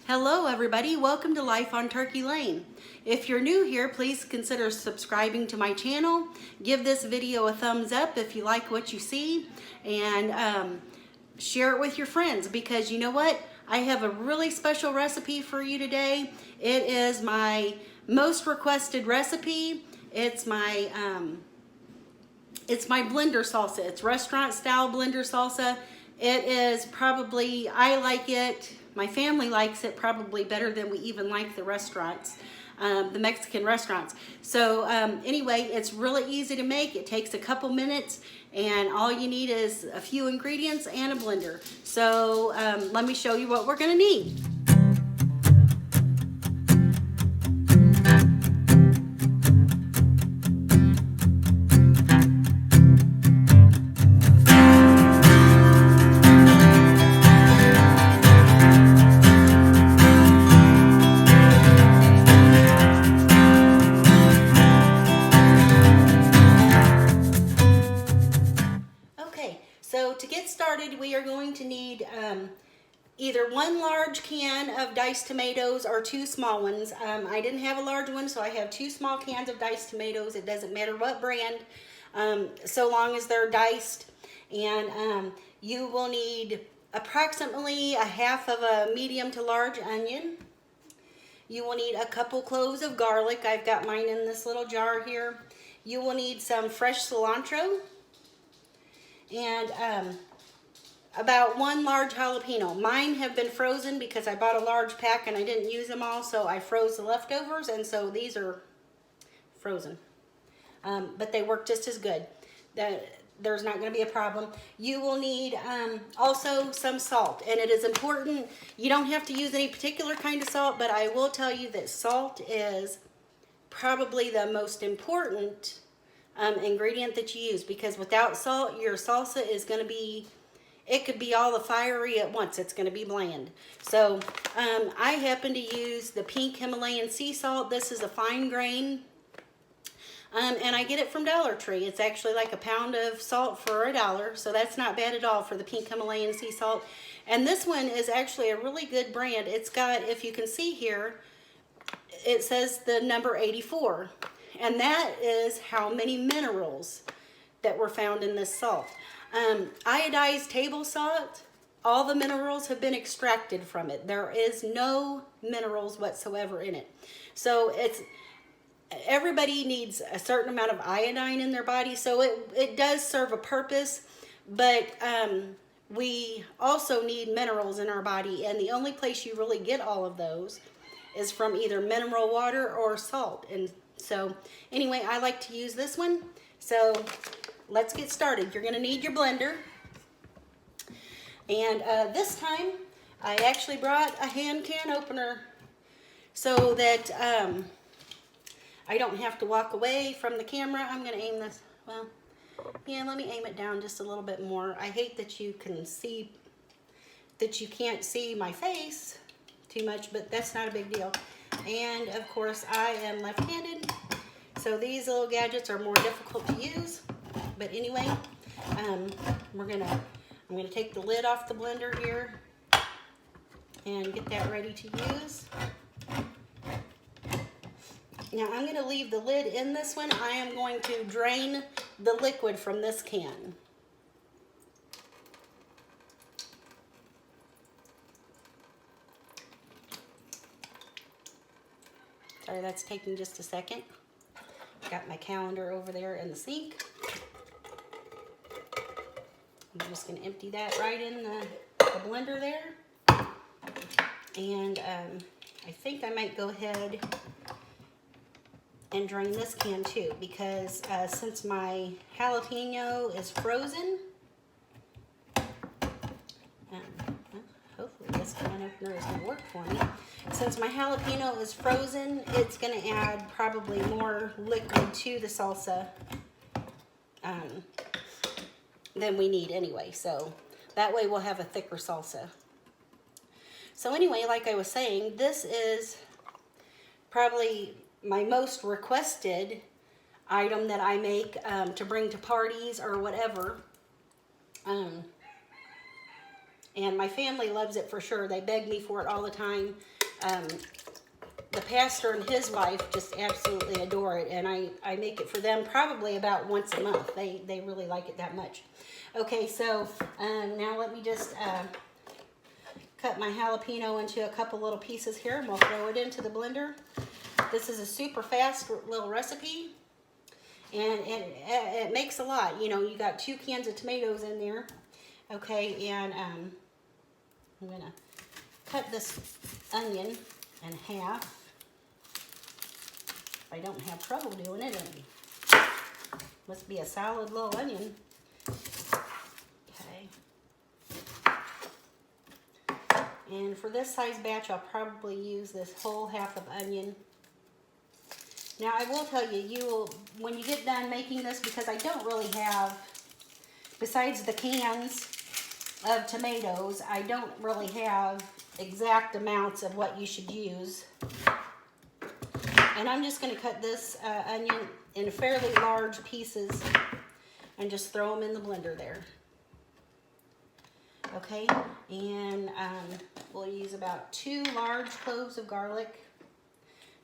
Hello everybody, welcome to Life on Turkey Lane. If you're new here, please consider subscribing to my channel. Give this video a thumbs up if you like what you see, and share it with your friends, because you know what? I have a really special recipe for you today. It is my most requested recipe. It's my blender salsa. It's restaurant style blender salsa. It is probably, I like it, my family likes it probably better than we even like the restaurants, the Mexican restaurants. So anyway, it's really easy to make. It takes a couple minutes, and all you need is a few ingredients and a blender. So let me show you what we're gonna need. So to get started, we are going to need either one large can of diced tomatoes or two small ones. I didn't have a large one, so I have two small cans of diced tomatoes. It doesn't matter what brand, so long as they're diced. And you will need approximately a half of a medium to large onion. You will need a couple cloves of garlic. I've got mine in this little jar here. You will need some fresh cilantro. And about one large jalapeno. Mine have been frozen because I bought a large pack and I didn't use them all, so I froze the leftovers, and so these are frozen. But they work just as good. There's not going to be a problem. You will need also some salt, and it is important. You don't have to use any particular kind of salt, but I will tell you that salt is probably the most important ingredient that you use, because without salt, your salsa is going to be, it could be all the fiery at once. It's going to be bland. So I happen to use the pink Himalayan sea salt. This is a fine grain, and I get it from Dollar Tree. It's actually like a pound of salt for $1, so that's not bad at all for the pink Himalayan sea salt. And this one is actually a really good brand. It's got, if you can see here, it says the number 84. And that is how many minerals that were found in this salt. Iodized table salt, all the minerals have been extracted from it. There is no minerals whatsoever in it. So everybody needs a certain amount of iodine in their body, so it does serve a purpose, but we also need minerals in our body, and the only place you really get all of those is from either mineral water or salt. And so anyway, I like to use this one. So let's get started. You're going to need your blender. And this time I actually brought a hand can opener so that I don't have to walk away from the camera. I'm going to aim this, well, yeah, let me aim it down just a little bit more. I hate that you can see, that you can't see my face too much, but that's not a big deal. And of course I am left-handed, so these little gadgets are more difficult to use. But anyway, I'm gonna take the lid off the blender here and get that ready to use. Now I'm gonna leave the lid in this one. I am going to drain the liquid from this can. Sorry, that's taking just a second. Got my calendar over there in the sink. I'm just going to empty that right in the blender there. And I think I might go ahead and drain this can too, because since my jalapeno is frozen, hopefully this can opener is going to work for me. Since my jalapeno is frozen, it's going to add probably more liquid to the salsa than we need anyway. So that way we'll have a thicker salsa. So anyway, like I was saying, this is probably my most requested item that I make to bring to parties or whatever. And my family loves it for sure. They beg me for it all the time. The pastor and his wife just absolutely adore it, and I make it for them probably about once a month. They really like it that much. Okay, so now let me just cut my jalapeno into a couple little pieces here, and we'll throw it into the blender. This is a super fast little recipe, and it makes a lot. You know, you got 2 cans of tomatoes in there. Okay, and I'm gonna cut this onion in half. I don't have trouble doing it. It must be a solid little onion. Okay. And for this size batch, I'll probably use this whole half of onion. Now, I will tell you, when you get done making this, because I don't really have, besides the cans of tomatoes, I don't really have exact amounts of what you should use. And I'm just going to cut this onion in fairly large pieces and just throw them in the blender there. Okay, and we'll use about 2 large cloves of garlic.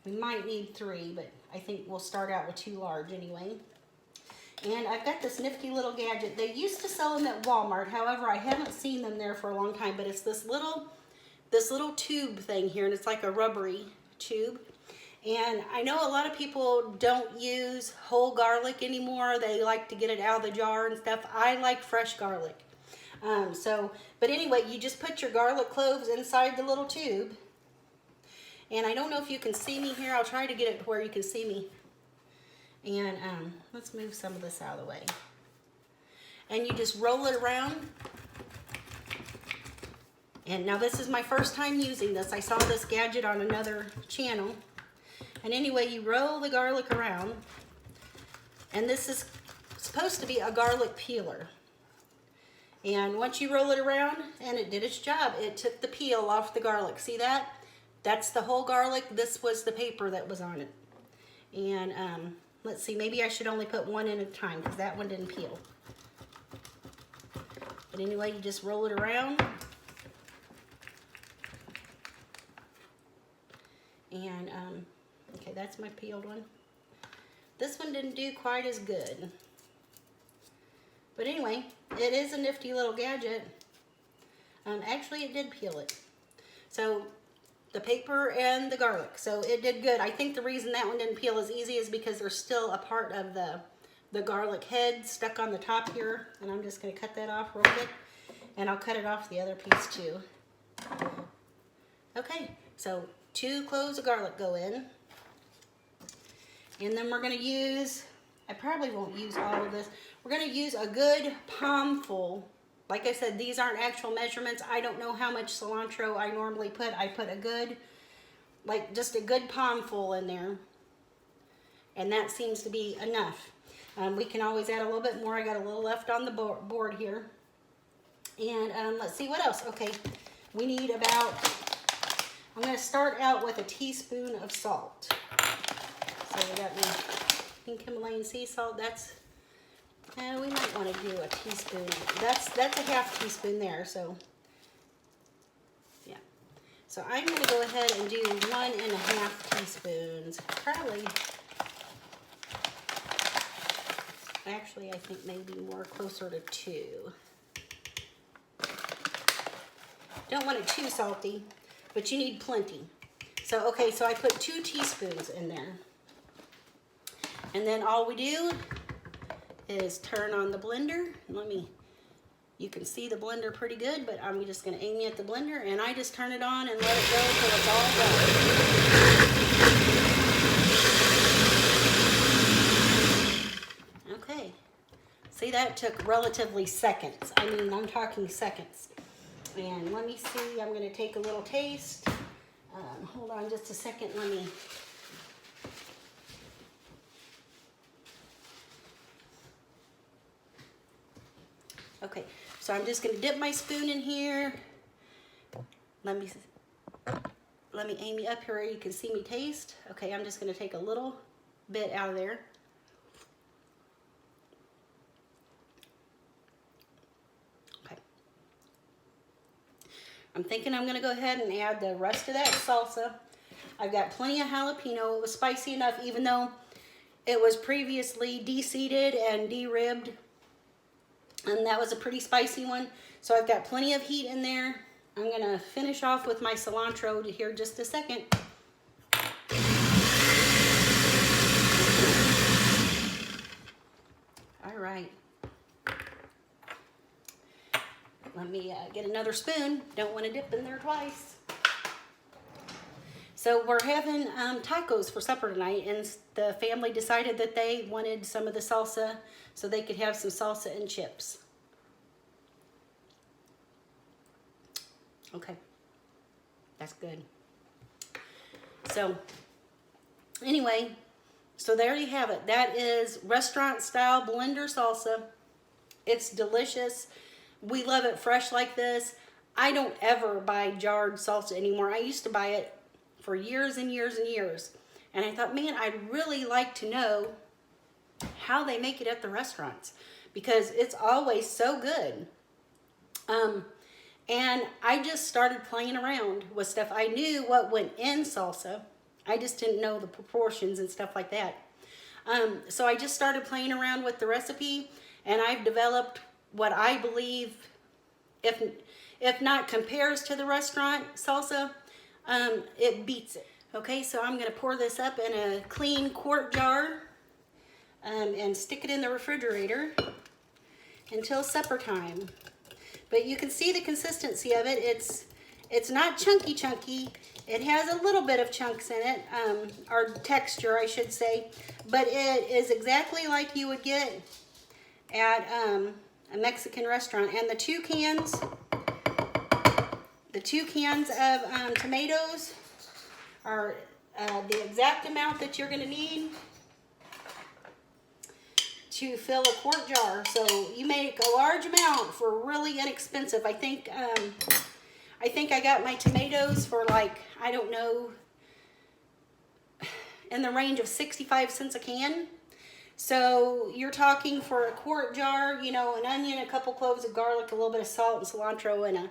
We might need 3, but I think we'll start out with 2 large anyway. And I've got this nifty little gadget. They used to sell them at Walmart. However, I haven't seen them there for a long time, but it's this little tube thing here, and it's like a rubbery tube. And I know a lot of people don't use whole garlic anymore. They like to get it out of the jar and stuff. I like fresh garlic. But anyway, you just put your garlic cloves inside the little tube. And I don't know if you can see me here. I'll try to get it to where you can see me. And let's move some of this out of the way. And you just roll it around. And now this is my first time using this. I saw this gadget on another channel. And anyway, you roll the garlic around, and this is supposed to be a garlic peeler. And once you roll it around, and it did its job, it took the peel off the garlic. See that? That's the whole garlic. This was the paper that was on it. And let's see, maybe I should only put 1 in at a time because that one didn't peel. But anyway, you just roll it around. And okay, that's my peeled one. This one didn't do quite as good. But anyway, it is a nifty little gadget. Actually, it did peel it. So, the paper and the garlic. So, it did good. I think the reason that one didn't peel as easy is because there's still a part of the garlic head stuck on the top here. And I'm just going to cut that off real quick. And I'll cut it off the other piece too. Okay, so 2 cloves of garlic go in. And then we're going to use, I probably won't use all of this. We're going to use a good palmful. Like I said, these aren't actual measurements. I don't know how much cilantro I normally put. I put a good, like just a good palmful in there. And that seems to be enough. We can always add a little bit more. I got a little left on the board here. And let's see what else. Okay, we need about, I'm going to start out with a teaspoon of salt. So we got my pink Himalayan sea salt. That's, we might want to do a teaspoon. That's a half teaspoon there. So yeah. So I'm going to go ahead and do 1.5 teaspoons. Probably. Actually, I think maybe more closer to 2. Don't want it too salty, but you need plenty. So okay, so I put 2 teaspoons in there. And then all we do is turn on the blender. You can see the blender pretty good, but I'm just gonna aim it at the blender, and I just turn it on and let it go until it's all done. Okay, see, that took relatively seconds. I mean, I'm talking seconds. And let me see, I'm gonna take a little taste. Hold on just a second, Okay, so I'm just gonna dip my spoon in here. Let me aim you up here where you can see me taste. Okay, I'm just gonna take a little bit out of there. Okay. I'm thinking I'm gonna go ahead and add the rest of that salsa. I've got plenty of jalapeno. It was spicy enough, even though it was previously de-seeded and de-ribbed. And that was a pretty spicy one. So I've got plenty of heat in there. I'm gonna finish off with my cilantro here just a second. All right. Let me get another spoon. Don't want to dip in there twice. So we're having tacos for supper tonight, and the family decided that they wanted some of the salsa so they could have some salsa and chips. Okay, that's good. So anyway, so there you have it. That is restaurant style blender salsa. It's delicious. We love it fresh like this. I don't ever buy jarred salsa anymore. I used to buy it for years and years and years. And I thought, man, I'd really like to know how they make it at the restaurants, because it's always so good. And I just started playing around with stuff. I knew what went in salsa. I just didn't know the proportions and stuff like that. So I just started playing around with the recipe, and I've developed what I believe, if not compares to the restaurant salsa, it beats it. Okay, so I'm gonna pour this up in a clean quart jar and stick it in the refrigerator until supper time. But you can see the consistency of it. It's not chunky. It has a little bit of chunks in it, or texture, I should say. But it is exactly like you would get at a Mexican restaurant. And the two cans of tomatoes are the exact amount that you're going to need to fill a quart jar. So you make a large amount for really inexpensive. I think I got my tomatoes for, like, I don't know, in the range of 65 cents a can. So you're talking for a quart jar, you know, an onion, a couple cloves of garlic, a little bit of salt and cilantro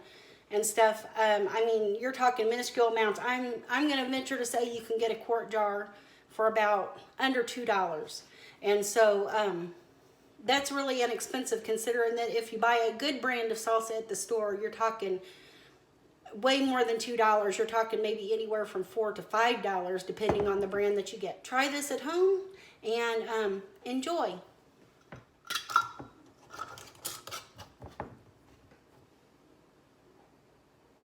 and stuff. I mean, you're talking minuscule amounts. I'm going to venture to say you can get a quart jar for about under $2. And so that's really inexpensive, considering that if you buy a good brand of salsa at the store, you're talking way more than $2. You're talking maybe anywhere from $4 to $5, depending on the brand that you get. Try this at home and enjoy.